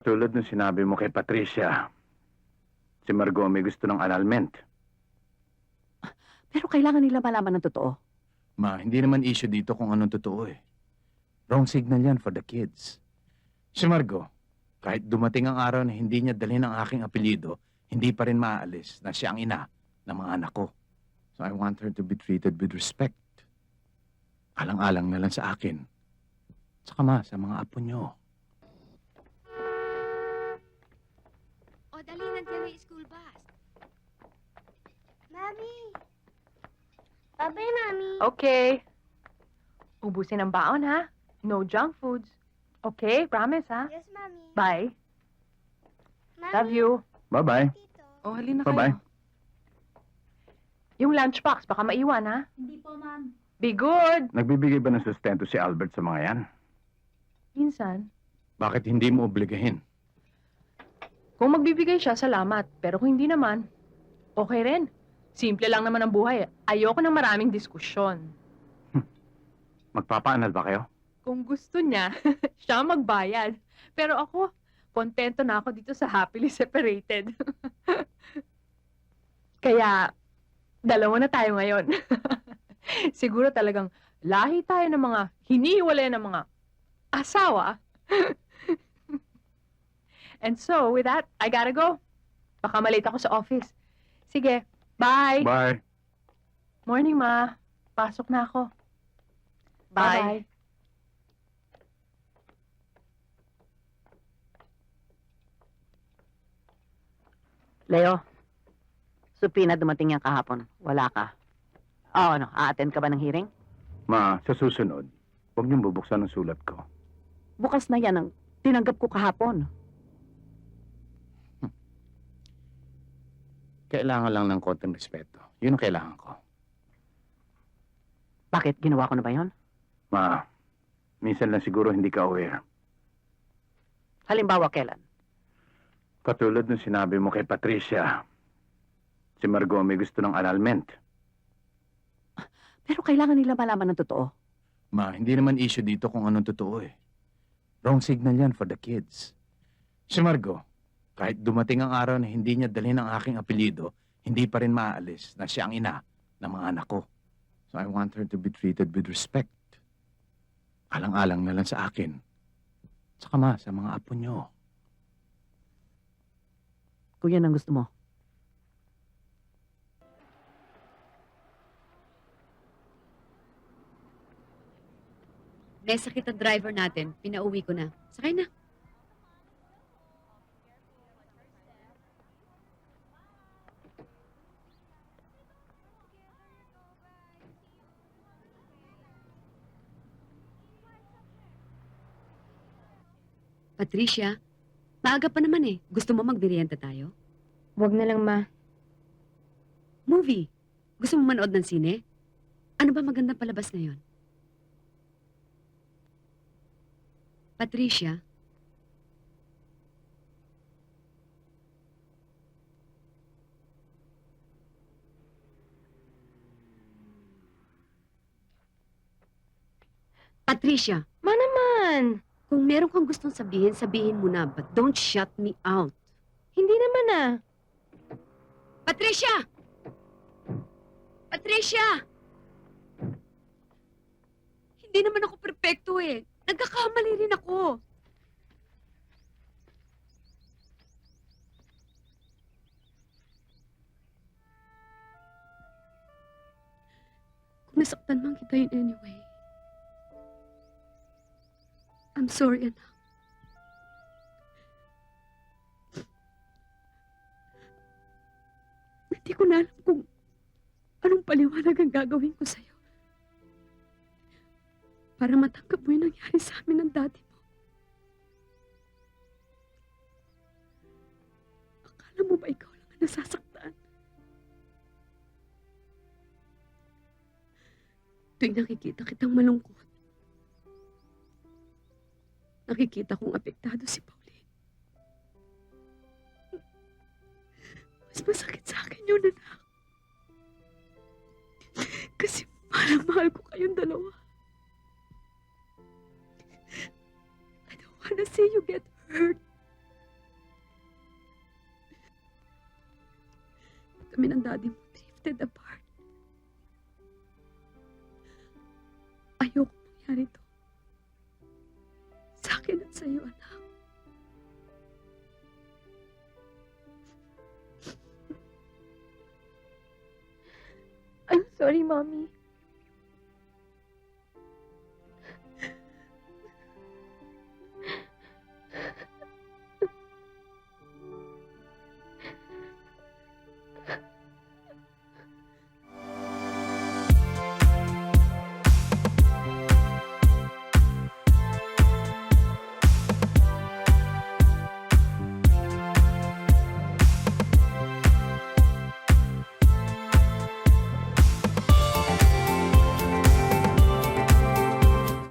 Tulad ng sinabi mo kay Patricia, si Margot may gusto ng annulment. Pero kailangan nila malaman ng totoo. Ma, hindi naman issue dito kung anong totoo eh. Wrong signal yan for the kids. Si Margot, kahit dumating ang araw na hindi niya dalhin ang aking apelyido, hindi pa rin maaalis na siya ang ina ng mga anak ko. So I want her to be treated with respect. Alang-alang na lang sa akin. Saka ma, sa mga apo niyo. O, dali, nandiyan na yung school bus. Mami! Bye-bye, Mami. Okay. Ubusin ang baon, ha? No junk foods. Okay, promise, ha? Yes, Mami. Bye. Mami, Love you. Bye-bye. Tito. Oh, halina Bye-bye. Yung lunchbox, baka maiwan, ha? Hindi po, Ma'am. Be good. Nagbibigay ba ng sustento si Albert sa mga yan? Minsan, Bakit hindi mo obligahin? kung magbibigay siya, salamat. Pero kung hindi naman, okay rin. Simple lang naman ang buhay. Ayoko ng maraming diskusyon. Magpapaanal ba kayo? Kung gusto niya, siya magbayad. Pero ako, kontento na ako dito sa happily separated. Kaya, dalawa na tayo ngayon. Siguro talagang lahi tayo ng mga hinihiwalay ng mga asawa. And so, with that, I gotta go. Baka malate ako sa office. Sige, bye! Bye. Morning, Ma. Pasok na ako. Bye. Bye-bye. Leo, Supina dumating yan kahapon. Wala ka. Oh, ano, a-attend ka ba ng hearing? Ma, sa susunod, huwag niyong bubuksan ang sulat ko. Bukas na yan ang tinanggap ko kahapon. Kailangan lang ng konting respeto. Yun ang kailangan ko. Bakit? Ginawa ko na ba yon? Ma, minsan lang siguro hindi ka aware. Halimbawa, kailan? Katulad ng sinabi mo kay Patricia, si Margot may gusto ng annulment. Pero kailangan nila malaman ng totoo. Ma, hindi naman issue dito kung anong totoo eh. Wrong signal yan for the kids. Si Margot, kahit dumating ang araw na hindi niya dalhin ang aking apelyido, hindi pa rin maaalis na siya ang ina ng mga anak ko. So I want her to be treated with respect. Alang-alang na lang sa akin. Saka ma, sa mga apo niyo. Kung yan ang gusto mo. May sakit ang driver natin. Pinauwi ko na. Sakay na. Patricia, maaga pa naman eh. Gusto mo magbiryenta tayo? Wag na lang, Ma. Movie. Gusto mo manood ng sine? Ano ba magandang palabas ngayon? Patricia, Patricia, Ma naman! kung meron kang gustong sabihin, sabihin mo na, but don't shut me out. Hindi naman ah. Patricia! Patricia! Hindi naman ako perpekto eh. Nagkakamali rin ako. Kung nasaktan man kita in any way, I'm sorry, anak. Hindi ko na alam kung anong paliwanag ang gagawin ko sa'yo. Para matanggap mo yung nangyari sa amin ng daddy mo. Akala mo ba ikaw lang ang nasasaktan? Tuwing nakikita kitang malungkot, nakikita kong apektado si Pauline. Mas masakit sa akin yun, anak. Kasi parang mahal ko kayong dalawa. I don't wanna see you get hurt. kami ng daddy mo drifted apart. Ayoko mangyari to. Sa akin at sa'yo, anak. I'm sorry, Mommy.